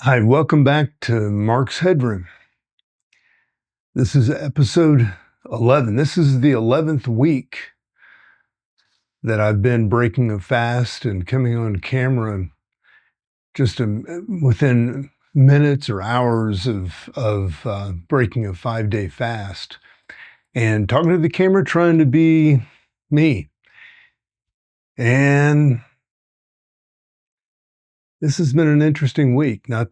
Hi, welcome back to Marx Headroom. This is episode 11. This is the 11th week that I've been breaking a fast and coming on camera just within minutes or hours of breaking a 5-day fast and talking to the camera, trying to be me. And this has been an interesting week. I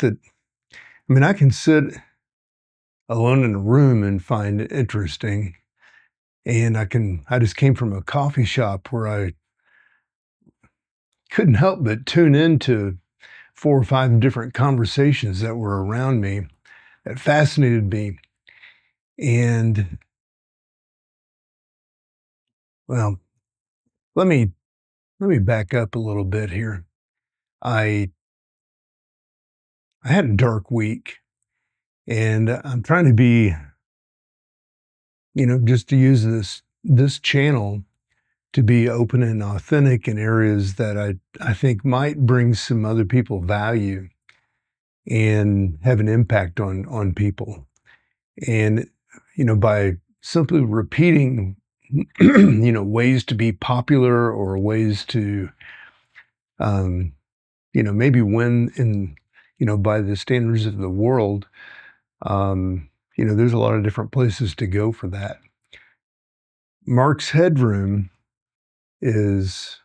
can sit alone in a room and find it interesting. And I just came from a coffee shop where I couldn't help but tune into 4 or 5 different conversations that were around me that fascinated me. And, well, let me back up a little bit here. I I had a dark week, and I'm trying to be, just to use this channel to be open and authentic in areas that I think might bring some other people value and have an impact on people. And, by simply repeating, ways to be popular or ways to, maybe win in, by the standards of the world, there's a lot of different places to go for that. Marx Headroom is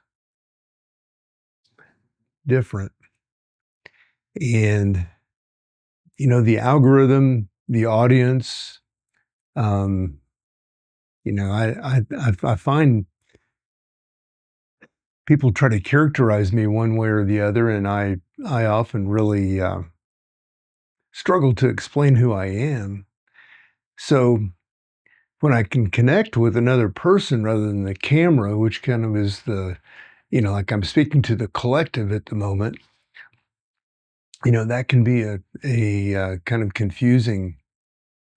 different. And, the algorithm, the audience, um, I find people try to characterize me one way or the other, and I often really struggle to explain who I am. So when I can connect with another person rather than the camera, which kind of is like I'm speaking to the collective at the moment, that can be a kind of confusing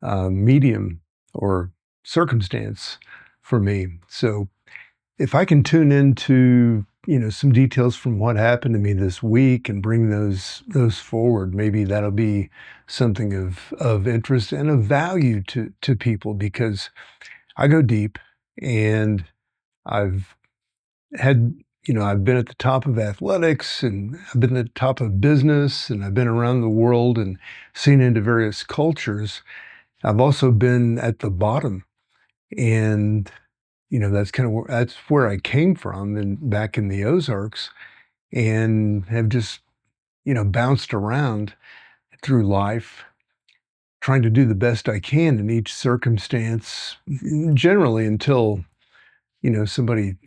medium or circumstance for me. So if I can tune into, some details from what happened to me this week and bring those forward, maybe that'll be something of interest and of value to people, because I go deep, and I've had, I've been at the top of athletics, and I've been at the top of business, and I've been around the world and seen into various cultures. I've also been at the bottom, and that's where I came from, and back in the Ozarks, and have just, bounced around through life, trying to do the best I can in each circumstance, generally until, somebody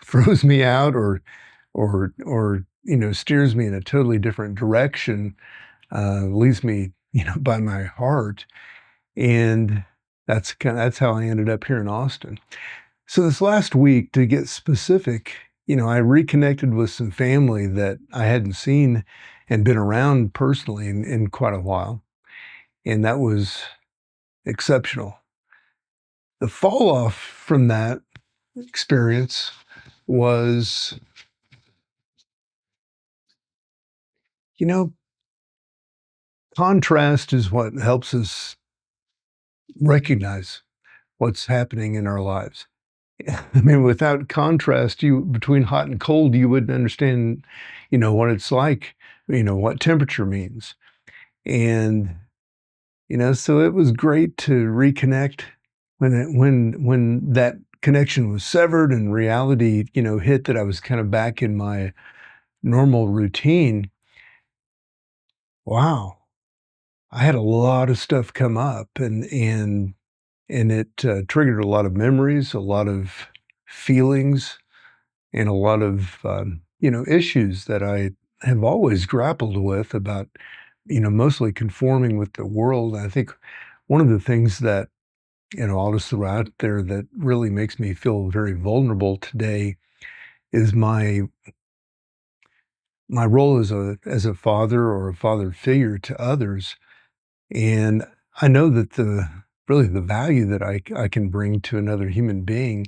throws me out or steers me in a totally different direction, leads me, by my heart. And that's how I ended up here in Austin. So this last week, to get specific, I reconnected with some family that I hadn't seen and been around personally in quite a while, and that was exceptional. The fall off from that experience was, you know, contrast is what helps us recognize what's happening in our lives. I mean, without contrast, between hot and cold, you wouldn't understand, what it's like, what temperature means. And, so it was great to reconnect when that connection was severed and reality, hit that I was kind of back in my normal routine. Wow. I had a lot of stuff come up, and it triggered a lot of memories, a lot of feelings, and a lot of, issues that I have always grappled with about, mostly conforming with the world. I think one of the things that, I'll just throw out there that really makes me feel very vulnerable today is my role as a father or a father figure to others. And I know that really the value that I can bring to another human being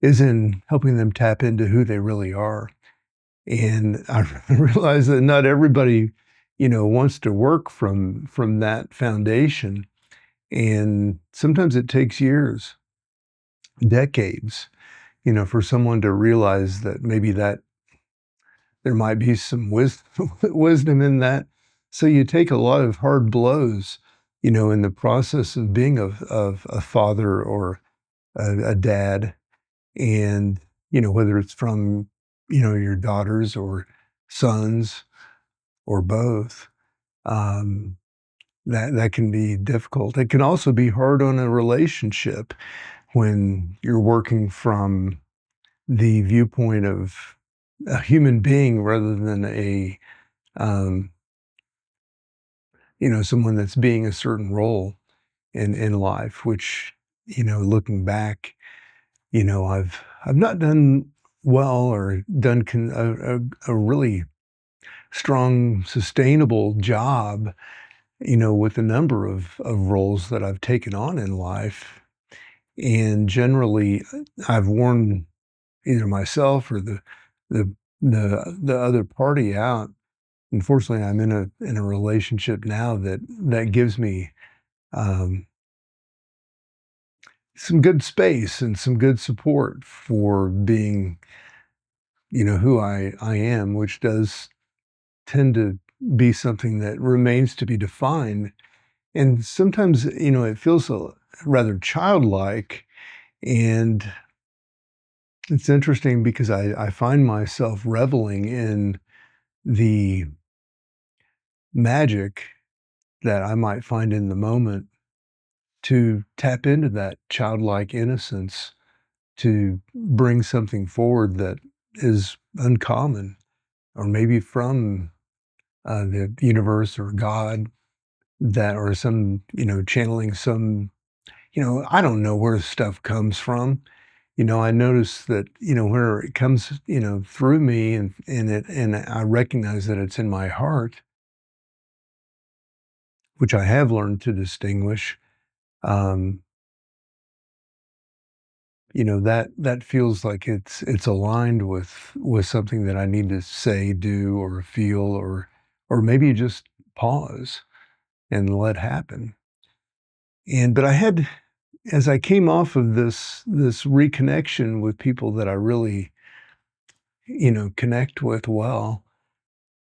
is in helping them tap into who they really are. And I realize that not everybody wants to work from that foundation. And sometimes it takes years, decades, for someone to realize that maybe that there might be some wisdom in that. So you take a lot of hard blows, in the process of being of a father or a dad. And, whether it's from, your daughters or sons or both, um, that can be difficult. It can also be hard on a relationship when you're working from the viewpoint of a human being rather than um, someone that's being a certain role in life, which, looking back, I've not done well or done a really strong, sustainable job, with a number of roles that I've taken on in life. And generally, I've worn either myself or the the other party out. Unfortunately, I'm in a relationship now that gives me um, some good space and some good support for being, who I am, which does tend to be something that remains to be defined. And sometimes, it feels rather childlike. And it's interesting because I find myself reveling in the magic that I might find in the moment to tap into that childlike innocence to bring something forward that is uncommon, or maybe from the universe or God, that or some, channeling some, I don't know where stuff comes from. I notice that, where it comes, through me and I recognize that it's in my heart, which I have learned to distinguish. Um, that feels like it's aligned with something that I need to say, do, or feel, or maybe just pause and let happen. But I had, as I came off of this reconnection with people that I really, connect with well,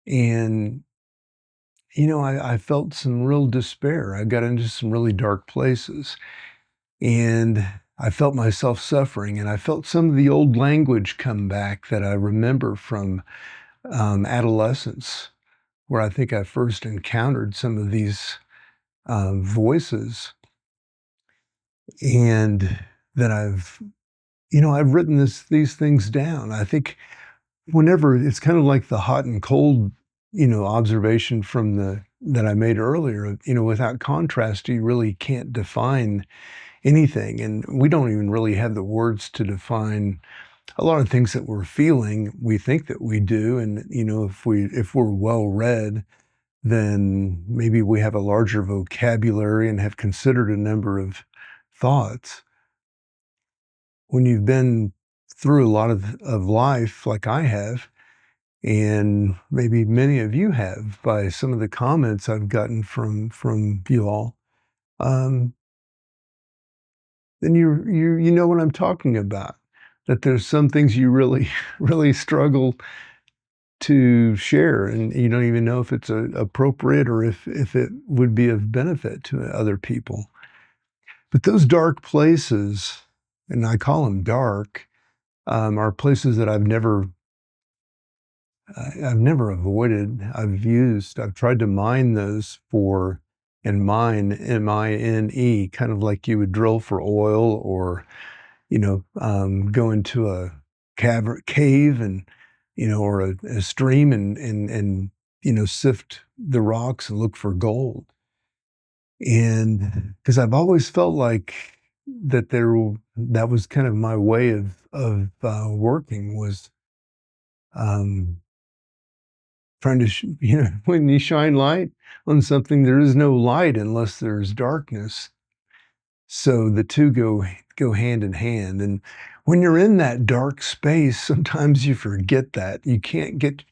and I felt some real despair. I got into some really dark places, and I felt myself suffering, and I felt some of the old language come back that I remember from adolescence, where I think I first encountered some of these voices, and that I've written these things down. I think whenever it's kind of like the hot and cold, observation from the that I made earlier. Without contrast, you really can't define anything, and we don't even really have the words to define a lot of things that we're feeling. We think that we do, and if we're well read, then maybe we have a larger vocabulary and have considered a number of thoughts. When you've been through a lot of life like I have, and maybe many of you have by some of the comments I've gotten from you all, um, then you know what I'm talking about. That there's some things you really really struggle to share, and you don't even know if it's appropriate or if it would be of benefit to other people. But those dark places, and I call them dark, are places that I've never avoided. I've tried to mine those for, and mine, M-I-N-E, kind of like you would drill for oil, or, go into a cave and, or a stream and, sift the rocks and look for gold. And because I've always felt like that was kind of my way of working, was, um, trying to when you shine light on something, there is no light unless there's darkness. So the two go hand in hand. And when you're in that dark space, sometimes you forget that. You can't get,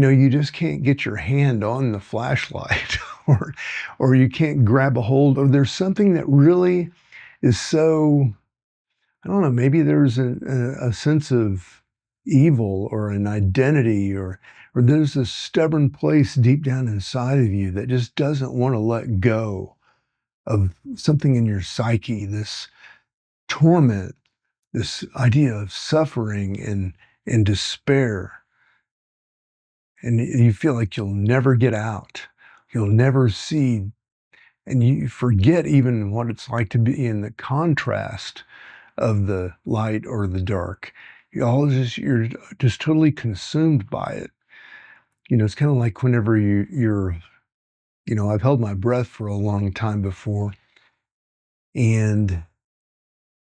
you just can't get your hand on the flashlight or you can't grab a hold, or there's something that really is so, I don't know, maybe there's a sense of evil or an identity, or there's this stubborn place deep down inside of you that just doesn't want to let go of something in your psyche, this torment, this idea of suffering and despair. And you feel like you'll never get out. You'll never see, and you forget even what it's like to be in the contrast of the light or the dark. You're just totally consumed by it. It's kind of like whenever you're, I've held my breath for a long time before, and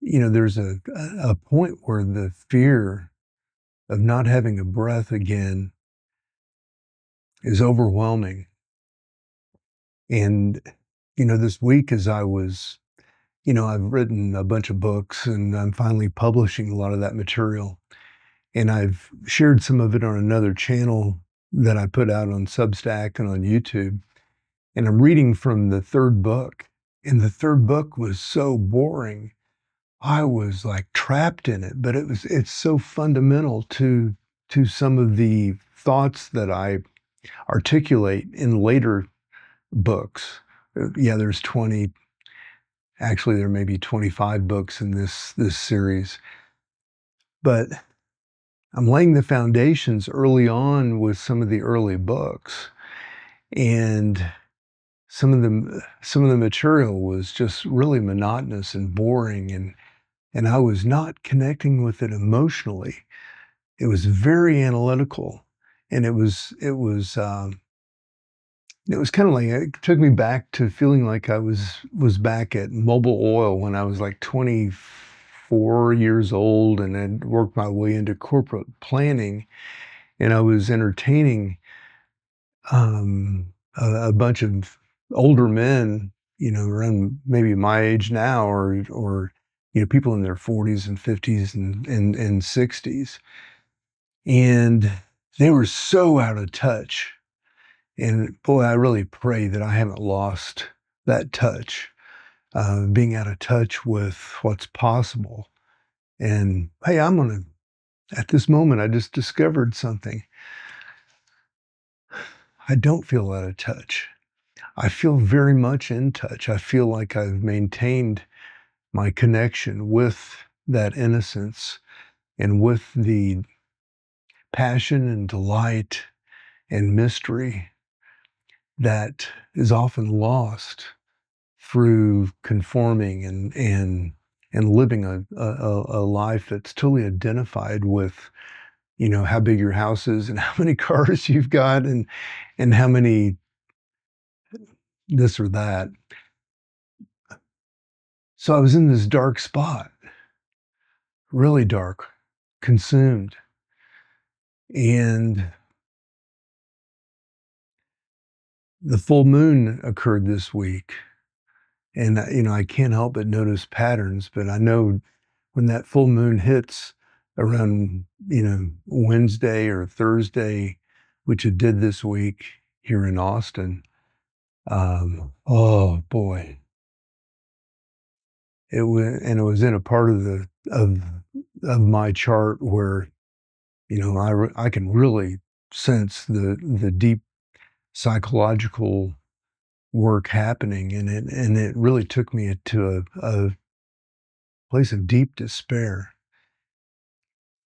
there's a point where the fear of not having a breath again is overwhelming. And this week, as I was, I've written a bunch of books, and I'm finally publishing a lot of that material. And I've shared some of it on another channel that I put out on Substack and on YouTube. And I'm reading from the third book. And the third book was so boring. I was like trapped in it, but it's so fundamental to some of the thoughts that I articulate in later books. Yeah, there's 20, actually there may be 25 books in this series. But I'm laying the foundations early on with some of the early books, and some of the material was just really monotonous and boring, and I was not connecting with it emotionally. It was very analytical, and it was kind of like, it took me back to feeling like I was back at Mobile Oil when I was like 24 years old, and I'd worked my way into corporate planning, and I was entertaining a bunch of older men, around maybe my age now, or people in their 40s and 50s and 60s, and they were so out of touch. And boy, I really pray that I haven't lost that touch, being out of touch with what's possible. And hey, at this moment, I just discovered something. I don't feel out of touch. I feel very much in touch. I feel like I've maintained my connection with that innocence and with the passion and delight and mystery that is often lost through conforming and living a life that's totally identified with, how big your house is and how many cars you've got and how many this or that. So I was in this dark spot, really dark, consumed. And the full moon occurred this week. And, I can't help but notice patterns, but I know when that full moon hits around, Wednesday or Thursday, which it did this week here in Austin, oh boy, it was in a part of my chart where, I can really sense the deep psychological work happening in it, and it really took me to a place of deep despair.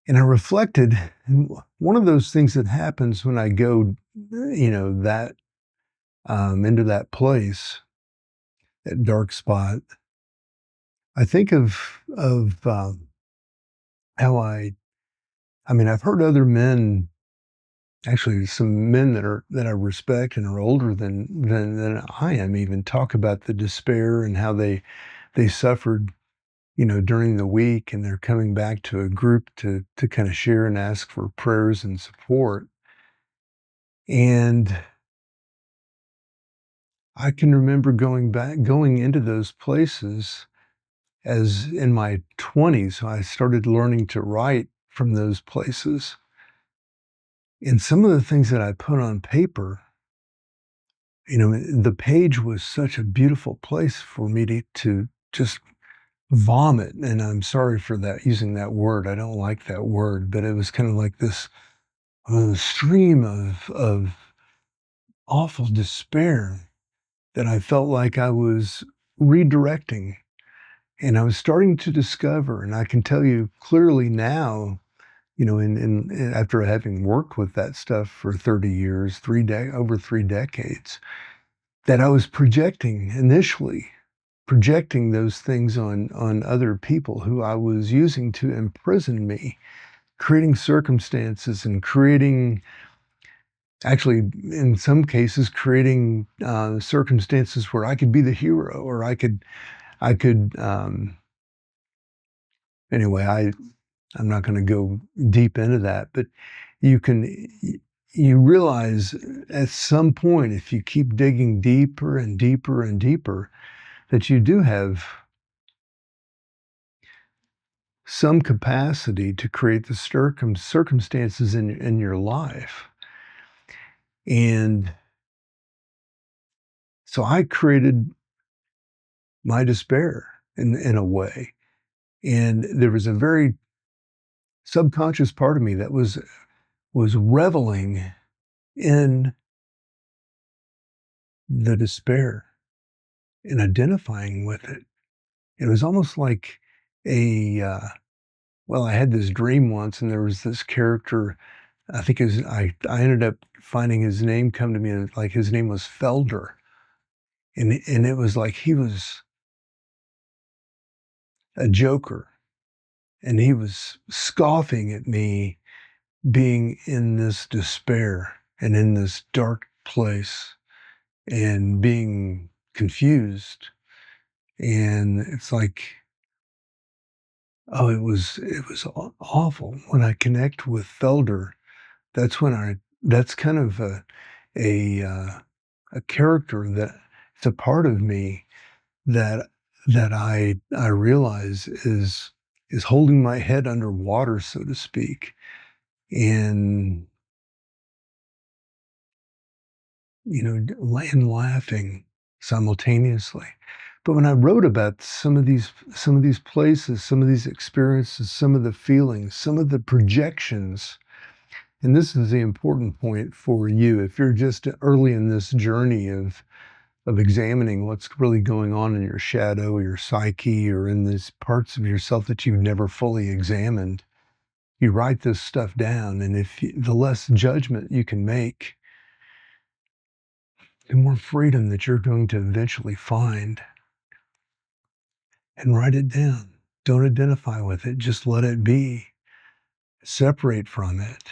And I reflected, and one of those things that happens when I go, that into that place, that dark spot, I think of how I mean, I've heard other men, actually some men that I respect and are older than I am, even talk about the despair and how they suffered, during the week, and they're coming back to a group to kind of share and ask for prayers and support. And I can remember going into those places as in my 20s. I started learning to write from those places. And some of the things that I put on paper, the page was such a beautiful place for me to just vomit, and I'm sorry for that using that word, I don't like that word, but it was kind of like this, stream of awful despair that I felt like I was redirecting, and I was starting to discover, and I can tell you clearly now, after having worked with that stuff for 30 years, over 3 decades, that I was projecting those things on other people who I was using to imprison me, creating circumstances and creating actually, in some cases, creating, circumstances where I could be the hero or I could, anyway, I'm not gonna go deep into that, but you can you realize at some point, if you keep digging deeper and deeper and deeper, that you do have some capacity to create the circumstances in your life. And so I created my despair in a way. And there was a very subconscious part of me that was reveling in the despair and identifying with it. It was almost like I had this dream once, and there was this character. I think I ended up finding his name come to me, and like his name was Felder, and it was like he was a joker, and he was scoffing at me being in this despair and in this dark place and being confused. And it's like, oh, it was awful. When I connect with Felder, that's kind of a character that it's a part of me that I realize is holding my head underwater, so to speak, and and laughing simultaneously. But when I wrote about some of these places, some of these experiences, some of the feelings, some of the projections, and this is the important point for you, if you're just early in this journey of examining what's really going on in your shadow, your psyche, or in these parts of yourself that you've never fully examined, you write this stuff down, and the less judgment you can make, the more freedom that you're going to eventually find. And write it down. Don't identify with it. Just let it be. Separate from it.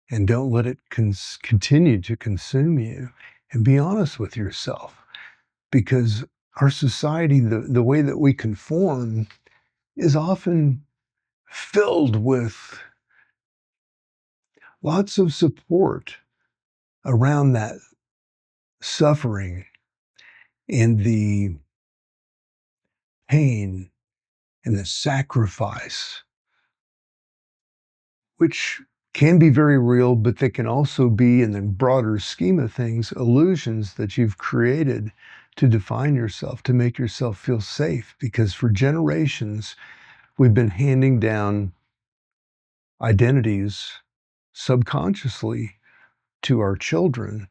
And don't let it continue to consume you. And be honest with yourself. Because our society, the way that we conform, is often filled with lots of support around that suffering and the pain and the sacrifice, which can be very real, but they can also be, in the broader scheme of things, illusions that you've created to define yourself, to make yourself feel safe. Because for generations, we've been handing down identities subconsciously to our children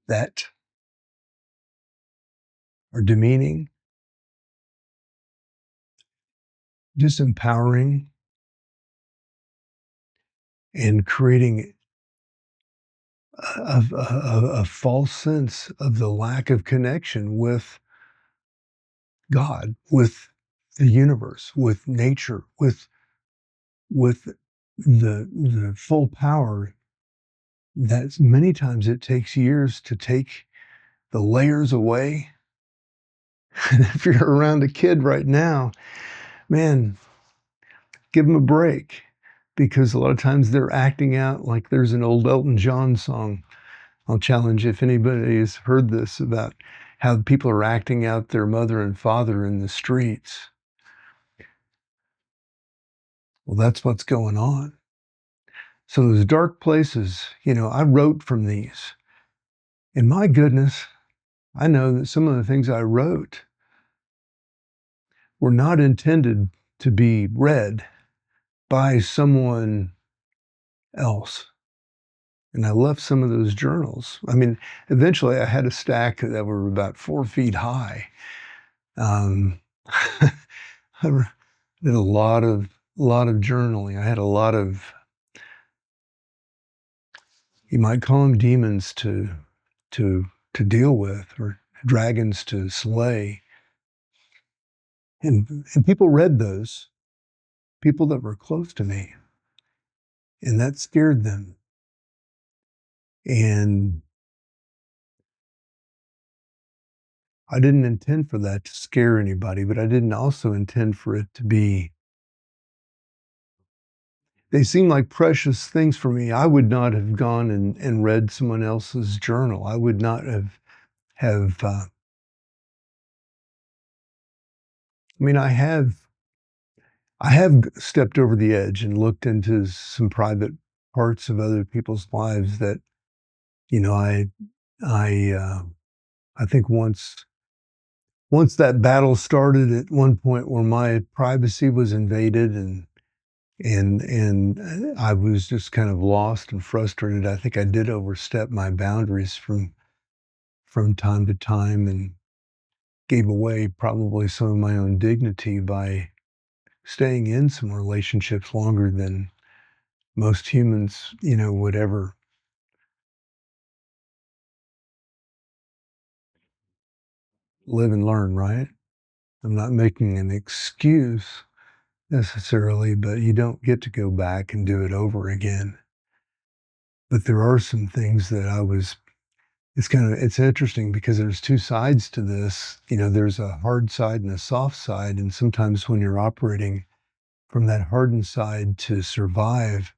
that are demeaning, disempowering, and creating a false sense of the lack of connection with God, with the universe, with nature, with the full power that many times it takes years to take the layers away. And if you're around a kid right now, man, give them a break, because a lot of times they're acting out like there's an old Elton John song. I'll challenge if anybody has heard this about how people are acting out their mother and father in the streets. Well, that's what's going on. So those dark places, I wrote from these. And my goodness, I know that some of the things I wrote were not intended to be read by someone else. And I left some of those journals. I mean, eventually I had a stack that were about 4 feet high. Um, I did a lot of journaling. I had a lot of, you might call them demons to to deal with, or dragons to slay. And people read those, people that were close to me, and that scared them. And I didn't intend for that to scare anybody, but I didn't also intend for it to be, they seem like precious things for me. I would not have gone and read someone else's journal. I would not have, I mean, I have stepped over the edge and looked into some private parts of other people's lives that, you know, I, uh, I think once that battle started at one point where my privacy was invaded and I was just kind of lost and frustrated. I think I did overstep my boundaries from time to time and gave away probably some of my own dignity by staying in some relationships longer than most humans, would ever live and learn, right? I'm not making an excuse necessarily, but you don't get to go back and do it over again. But there are some things that it's interesting because there's two sides to this. There's a hard side and a soft side. And sometimes when you're operating from that hardened side to survive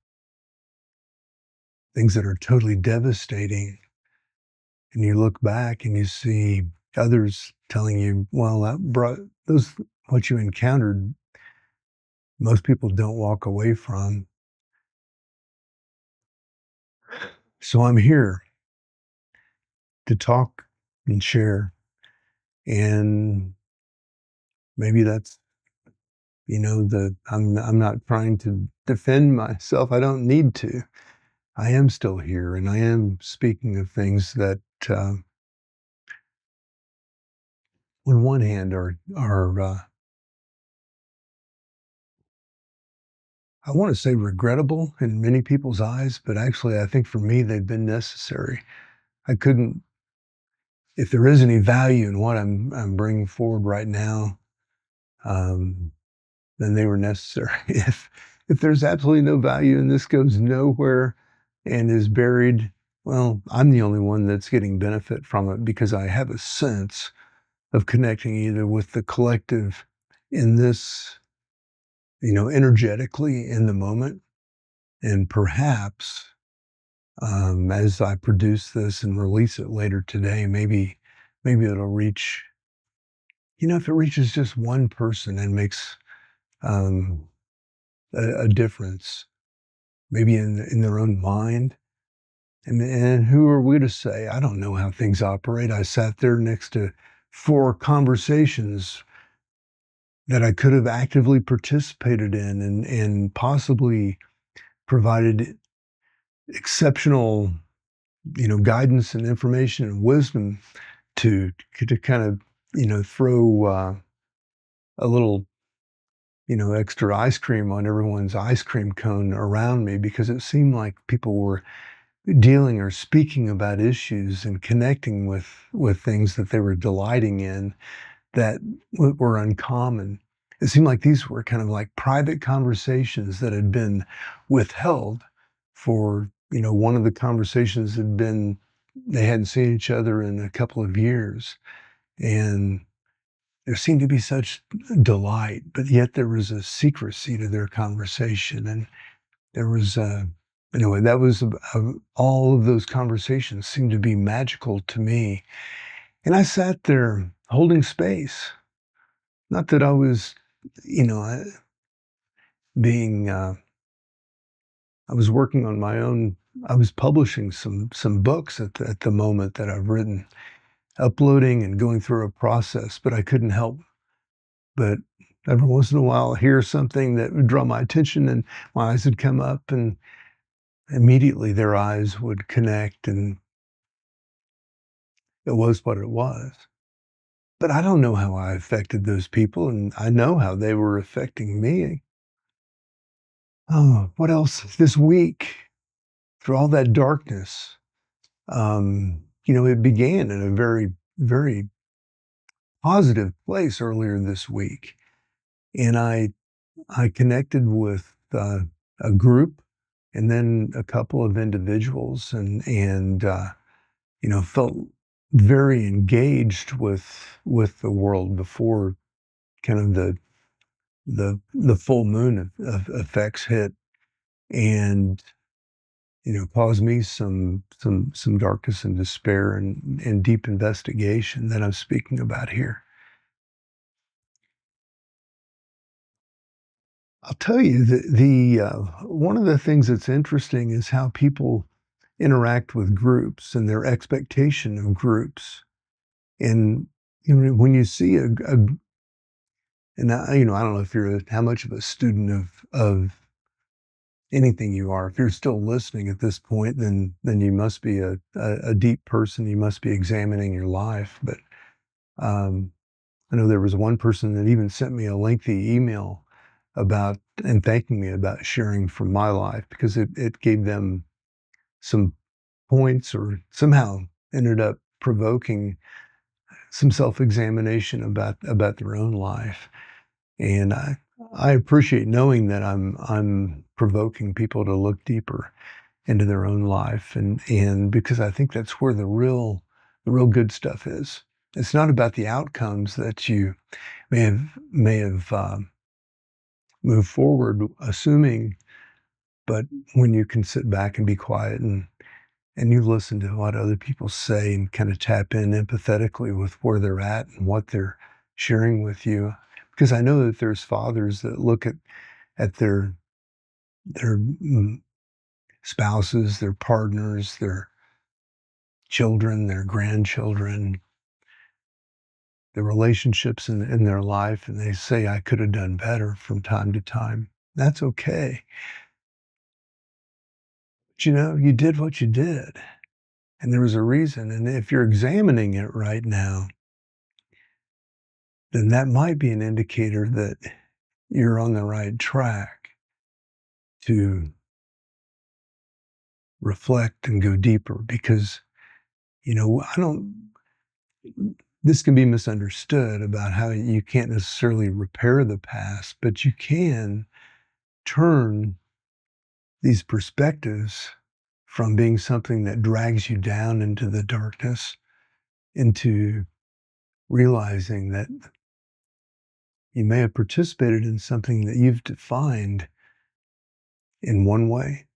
things that are totally devastating, and you look back and you see others telling you, well, that brought those, what you encountered, most people don't walk away from. So I'm here to talk and share. And maybe that's, I'm not trying to defend myself. I don't need to. I am still here and I am speaking of things that, on one hand are I want to say regrettable in many people's eyes, but actually I think for me they've been necessary. I couldn't, if there is any value in what I'm bringing forward right now, um, then they were necessary. If there's absolutely no value and this goes nowhere and is buried, well, I'm the only one that's getting benefit from it because I have a sense of connecting either with the collective in this, energetically in the moment, and perhaps as I produce this and release it later today, maybe it'll reach, if it reaches just one person and makes um, a difference, maybe in their own mind. And who are we to say? I don't know how things operate. I sat there next to 4 conversations that I could have actively participated in and possibly provided exceptional, guidance and information and wisdom to kind of, throw a little, extra ice cream on everyone's ice cream cone around me because it seemed like people were dealing or speaking about issues and connecting with things that they were delighting in that were uncommon. It seemed like these were kind of like private conversations that had been withheld for, one of the conversations had been, they hadn't seen each other in a couple of years. And there seemed to be such delight, but yet there was a secrecy to their conversation. And there was, anyway, that was all of those conversations seemed to be magical to me. And I sat there holding space. Not that I was, you know, being, I was working on my own. I was publishing some books at the moment that I've written, uploading and going through a process, but I couldn't help but every once in a while hear something that would draw my attention, and my eyes would come up, and immediately their eyes would connect, and it was what it was. But I don't know how I affected those people, and I know how they were affecting me. Oh, what else? This week, through all that darkness, it began in a very, very positive place earlier this week. And I connected with a group and then a couple of individuals, and felt very engaged with the world before kind of the full moon of effects hit, and caused me some darkness and despair and deep investigation that I'm speaking about here. I'll tell you the one of the things that's interesting is how people interact with groups and their expectation of groups. And when you see a and I don't know if you're how much of a student of anything you are. If you're still listening at this point, then you must be a deep person. You must be examining your life. But um, I know there was one person that even sent me a lengthy email about and thanking me about sharing from my life because it gave them some points or somehow ended up provoking some self-examination about their own life. And I appreciate knowing that I'm provoking people to look deeper into their own life, and because I think that's where the real good stuff is. It's not about the outcomes that you may have moved forward assuming, but when you can sit back and be quiet and you listen to what other people say and kind of tap in empathetically with where they're at and what they're sharing with you. Because I know that there's fathers that look at their spouses, their partners, their children, their grandchildren, the relationships in their life, and they say, "I could have done better," from time to time. That's okay. But, you did what you did, and there was a reason, and if you're examining it right now, then that might be an indicator that you're on the right track to reflect and go deeper because, I don't this can be misunderstood about how you can't necessarily repair the past, but you can turn these perspectives from being something that drags you down into the darkness into realizing that you may have participated in something that you've defined in one way,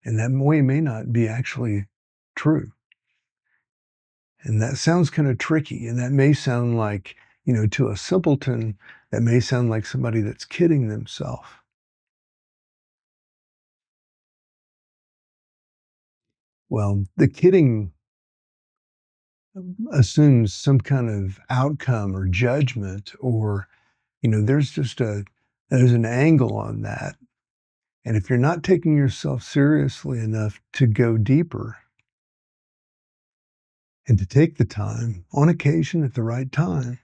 and that way may not be actually true. And that sounds kind of tricky, and that may sound like, to a simpleton, that may sound like somebody that's kidding themselves. Well, the kidding assumes some kind of outcome or judgment, or there's an angle on that. And if you're not taking yourself seriously enough to go deeper and to take the time on occasion at the right time,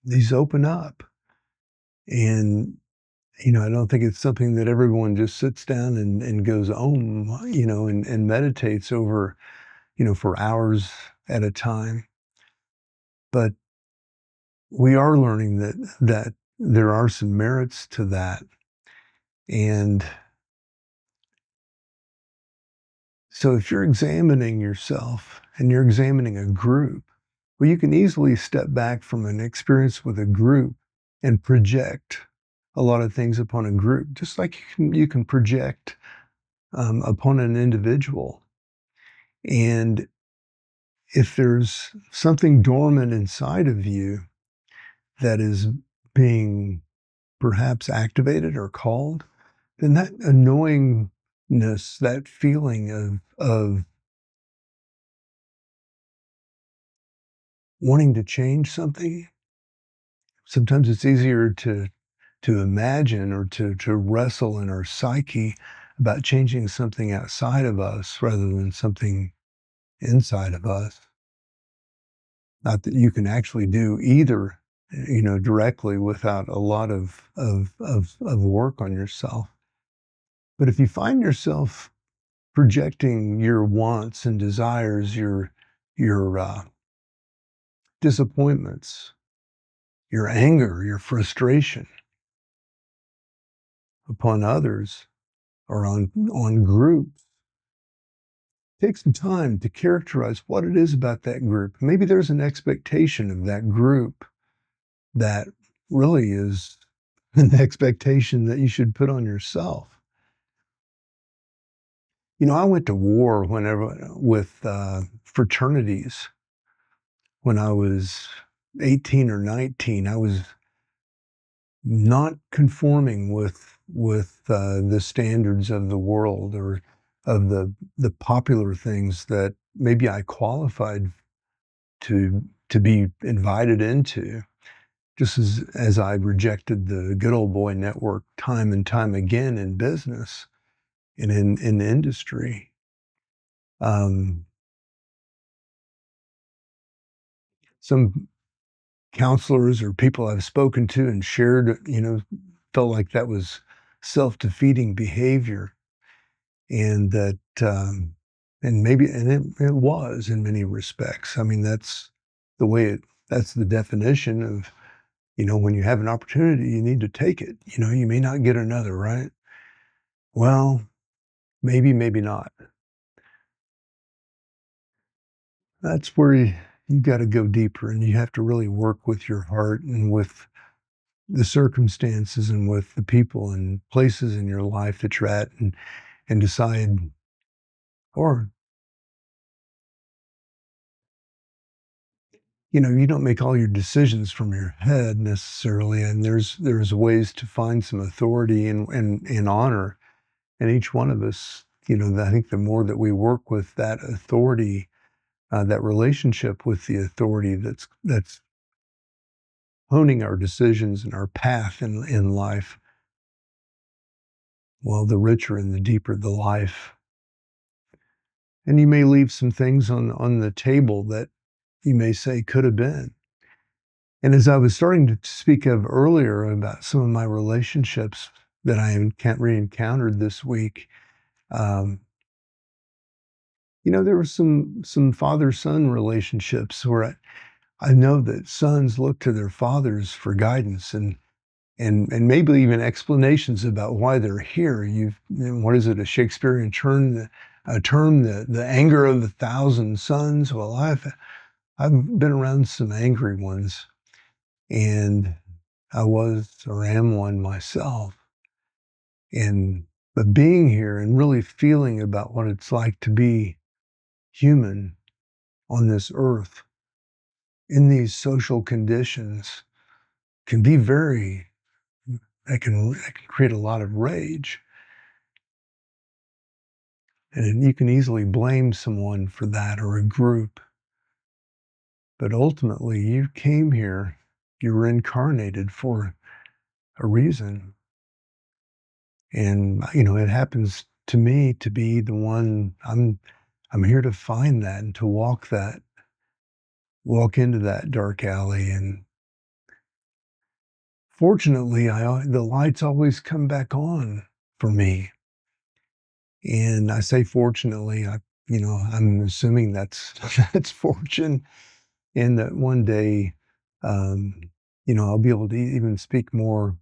these open up. And I don't think it's something that everyone just sits down and goes and meditates over for hours at a time. But we are learning that there are some merits to that. And so if you're examining yourself and you're examining a group, well, you can easily step back from an experience with a group and project a lot of things upon a group, just like you can project upon an individual. And if there's something dormant inside of you that is being perhaps activated or called, then that annoyingness, that feeling of wanting to change something, sometimes it's easier to imagine or to wrestle in our psyche about changing something outside of us rather than something inside of us. Not that you can actually do either, directly without a lot of work on yourself. But if you find yourself projecting your wants and desires, your disappointments, your anger, your frustration upon others or on groups, take some time to characterize what it is about that group. Maybe there's an expectation of that group that really is an expectation that you should put on yourself. I went to war whenever with fraternities when I was 18 or 19. I was not conforming with the standards of the world or of the popular things that maybe I qualified to be invited into, just as I rejected the good old boy network time and time again in business and in industry. Um, some counselors or people I've spoken to and shared, felt like that was self-defeating behavior, and that, and maybe, and it was in many respects. I mean, the way it, that's the definition of, when you have an opportunity, you need to take it. You may not get another, right? Well, maybe, maybe not. That's where you got to go deeper and you have to really work with your heart and with the circumstances and with the people and places in your life that you're at and decide, or, you don't make all your decisions from your head necessarily. And there's ways to find some authority and honor. And each one of us, I think the more that we work with that authority, that relationship with the authority that's honing our decisions and our path in life, well, the richer and the deeper the life. And you may leave some things on the table that you may say could have been. And as I was starting to speak of earlier about some of my relationships that I re-encountered this week, um, there were some father-son relationships where I know that sons look to their fathers for guidance and maybe even explanations about why they're here. What is it, a Shakespearean term, the anger of 1,000 sons? Well, I've been around some angry ones, and I was or am one myself. And but being here and really feeling about what it's like to be human on this earth in these social conditions can be very that can create a lot of rage. And you can easily blame someone for that or a group. But ultimately, you came here, you were incarnated for a reason. And, it happens to me to be the one I'm here to find that and to walk into that dark alley. And fortunately, the lights always come back on for me. And I say fortunately, I'm assuming that's that's fortune, and that one day, um, I'll be able to even speak more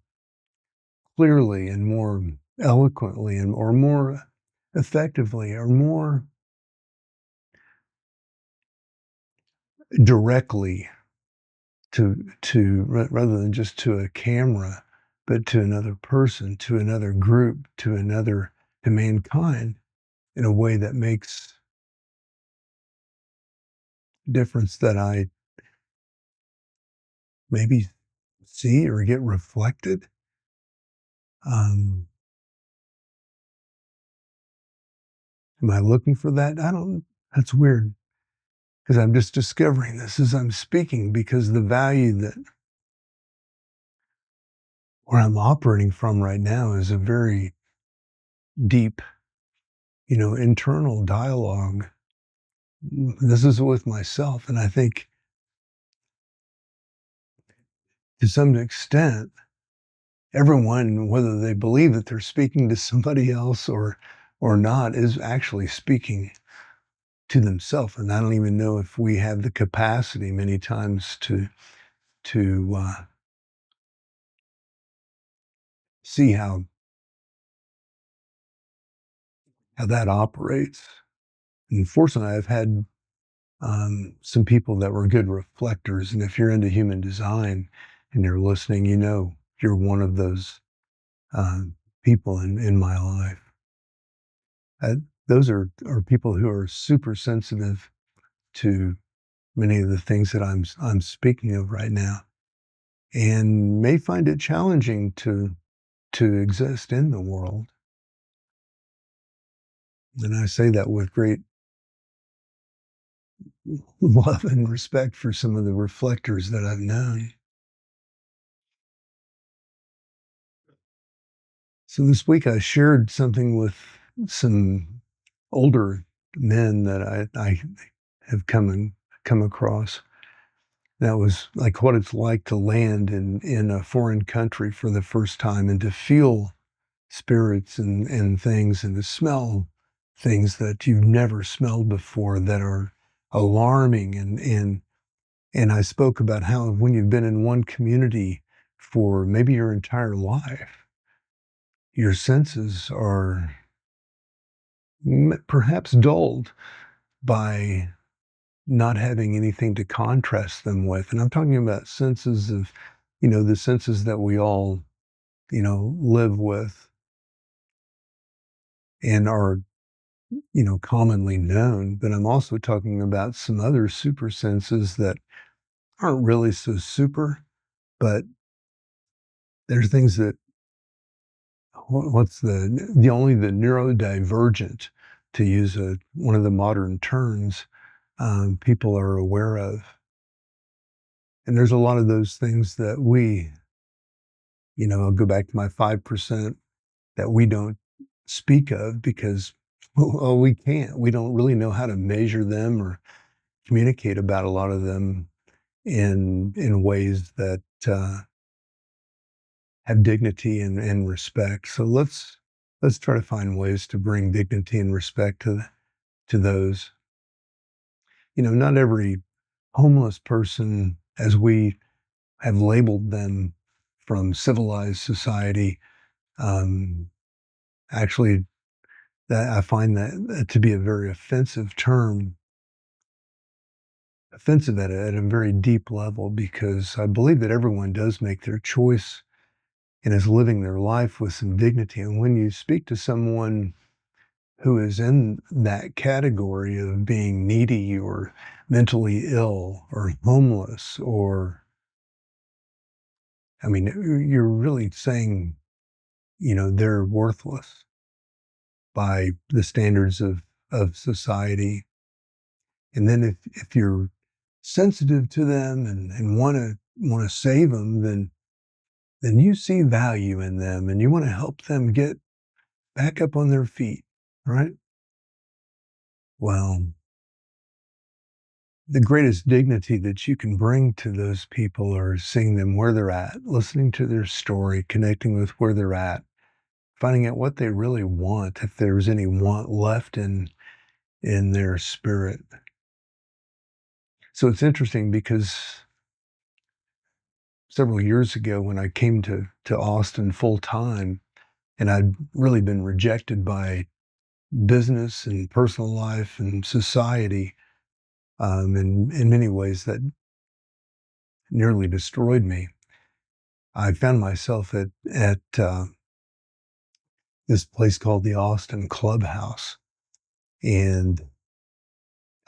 clearly and more eloquently and or more effectively or more directly rather than just to a camera, but to another person, to another group, to mankind in a way that makes difference that I maybe see or get reflected. Um, am I looking for that? I don't. That's weird because I'm just discovering this as I'm speaking because the value that where I'm operating from right now is a very deep, internal dialogue. This is with myself, and I think to some extent, everyone, whether they believe that they're speaking to somebody else or not, is actually speaking to themselves. And I don't even know if we have the capacity many times to see how that operates. And fortunately, I've had some people that were good reflectors. And if you're into human design and you're listening, you're one of those um, people in my life. Uh, those are people who are super sensitive to many of the things that I'm speaking of right now, and may find it challenging to exist in the world. And I say that with great love and respect for some of the reflectors that I've known. So this week I shared something with some older men that I have come across. That was like what it's like to land in a foreign country for the first time and to feel spirits and things and to smell things that you've never smelled before that are alarming and I spoke about how when you've been in one community for maybe your entire life, your senses are perhaps dulled by not having anything to contrast them with. And I'm talking about senses of, the senses that we all, live with and are, commonly known. But I'm also talking about some other super senses that aren't really so super, but there's things that what's the neurodivergent, to use one of the modern terms, people are aware of. And there's a lot of those things that I'll go back to my 5% that we don't speak of because, well, we can't. We don't really know how to measure them or communicate about a lot of them in ways that have dignity and respect. So let's try to find ways to bring dignity and respect to those. Not every homeless person, as we have labeled them from civilized society, um, actually, that I find that to be a very offensive term, offensive at a very deep level, because I believe that everyone does make their choice and is living their life with some dignity. And when you speak to someone who is in that category of being needy or mentally ill or homeless, or, I mean, you're really saying, they're worthless by the standards of society. And then if you're sensitive to them and want to save them, then you see value in them and you want to help them get back up on their feet, right? Well, the greatest dignity that you can bring to those people are seeing them where they're at, listening to their story, connecting with where they're at, finding out what they really want, if there's any want left in their spirit. So it's interesting because several years ago when I came to Austin full time, and I'd really been rejected by business and personal life and society, in many ways that nearly destroyed me. I found myself at this place called the Austin Clubhouse, and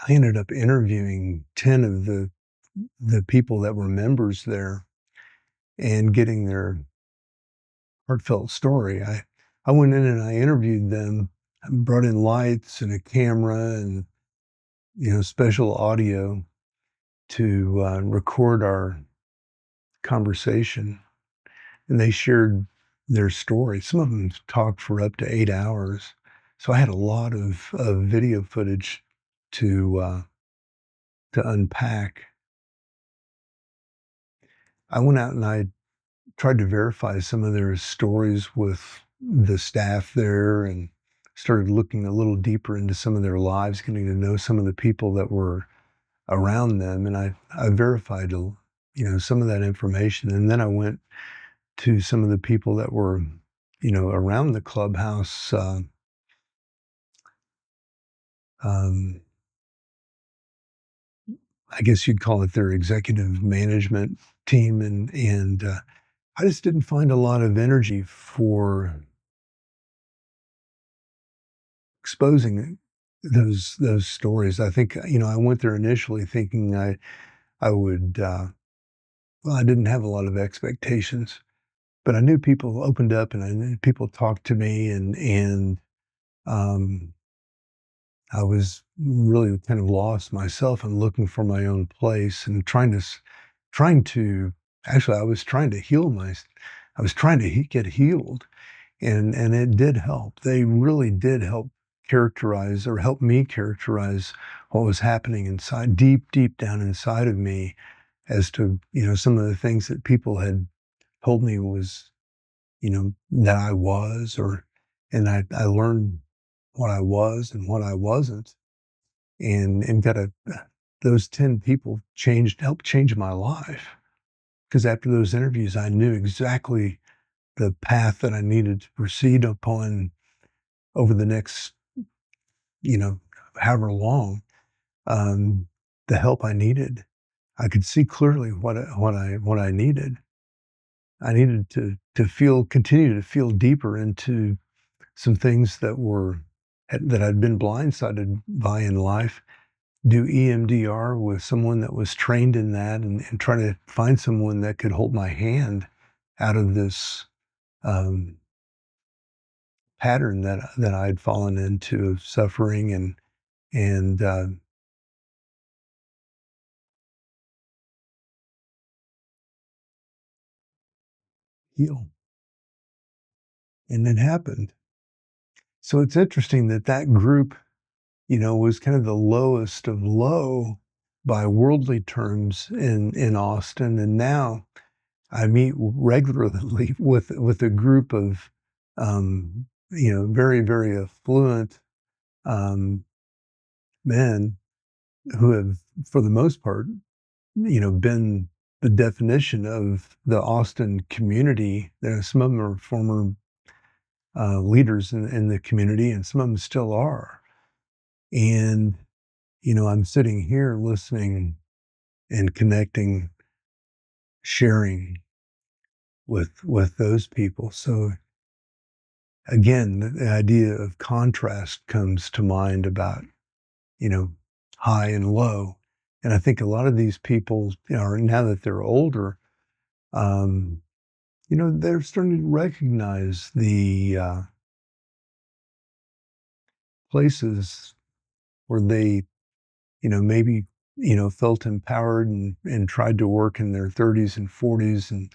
I ended up interviewing 10 of the people that were members there and getting their heartfelt story. I went in and I interviewed them, brought in lights and a camera and, special audio to record our conversation. And they shared their story. Some of them talked for up to 8 hours. So I had a lot of video footage to unpack. I went out and I tried to verify some of their stories with the staff there and started looking a little deeper into some of their lives, getting to know some of the people that were around them. And I verified, some of that information. And then I went to some of the people that were, around the clubhouse, um, I guess you'd call it their executive management team. And I just didn't find a lot of energy for exposing those stories. I think, I went there initially thinking I would, well, I didn't have a lot of expectations, but I knew people opened up and I knew people talked to me and I was really kind of lost myself and looking for my own place and trying to, actually, I was trying to get healed. And it did help. They really did help characterize or help me characterize what was happening inside, deep, deep down inside of me as to, some of the things that people had told me was, that I was, and I learned what I was and what I wasn't, and those 10 people helped change my life. Because after those interviews, I knew exactly the path that I needed to proceed upon over the next, you know, however long, um, the help I needed. I could see clearly what I needed. I needed to continue to feel deeper into some things that I'd been blindsided by in life. Do EMDR with someone that was trained in that, and try to find someone that could hold my hand out of this um, pattern that I'd fallen into of suffering and heal. And it happened. So it's interesting that that group, was kind of the lowest of low by worldly terms in Austin. And now I meet regularly with a group of, very, very affluent um, men who have, for the most part, been the definition of the Austin community. Some of them are former leaders in the community, and some of them still are. And, I'm sitting here listening and connecting, sharing with those people. So again, the idea of contrast comes to mind about, you know, high and low. And I think a lot of these people, are now that they're older, um, they're starting to recognize the places where they, maybe, felt empowered and tried to work in their 30s and 40s and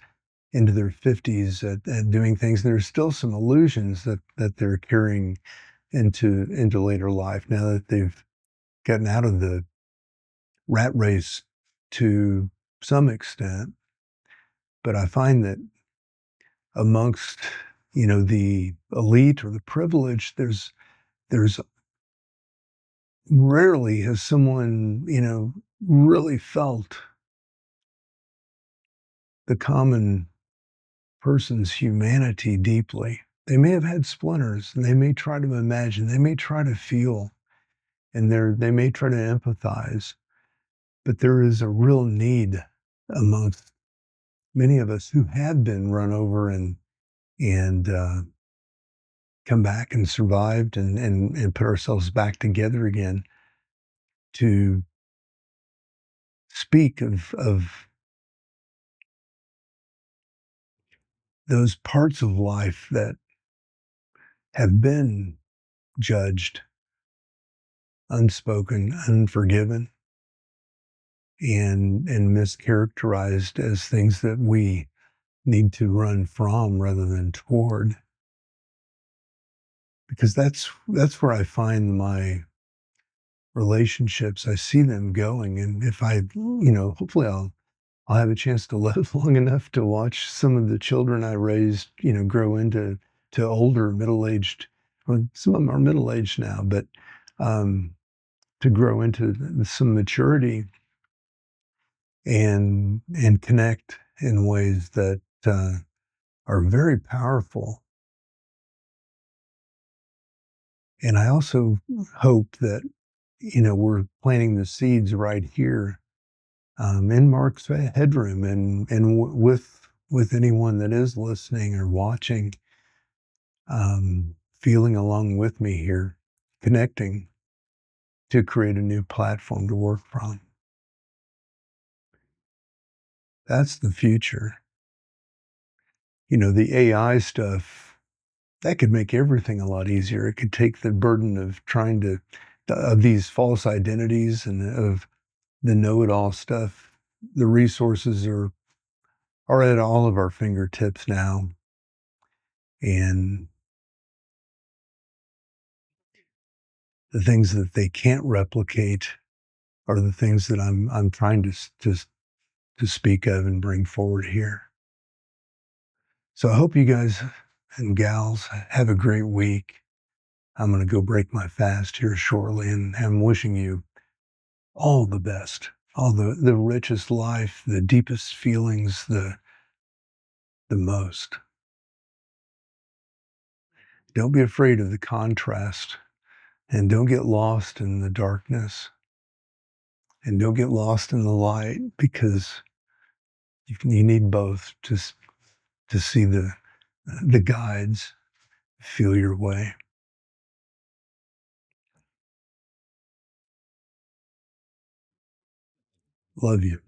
into their 50s at doing things. There's still some illusions that they're carrying into later life now that they've gotten out of the rat race to some extent. But I find that amongst, the elite or the privileged, there's rarely has someone, really felt the common person's humanity deeply. They may have had splinters and they may try to imagine, they may try to feel, and they may try to empathize, but there is a real need amongst many of us who have been run over and come back and survived and put ourselves back together again to speak of those parts of life that have been judged, unspoken, unforgiven, and mischaracterized as things that we need to run from rather than toward. Because that's where I find my relationships. I see them going, and if hopefully I'll have a chance to live long enough to watch some of the children I raised, grow into older middle-aged. Well, some of them are middle-aged now, but um, to grow into some maturity and connect in ways that are very powerful. And I also hope that we're planting the seeds right here in Mark's Headroom, and with anyone that is listening or watching, feeling along with me here, connecting to create a new platform to work from. That's the future. The AI stuff, that could make everything a lot easier. It could take the burden of trying to, of these false identities and of the know-it-all stuff. The resources are at all of our fingertips now. And the things that they can't replicate are the things that I'm trying to speak of and bring forward here. So I hope you guys and gals have a great week. I'm going to go break my fast here shortly, and I'm wishing you all the best, all the richest life, the deepest feelings, the most. Don't be afraid of the contrast, and don't get lost in the darkness, and don't get lost in the light, because you need both to see the guides feel your way. Love you.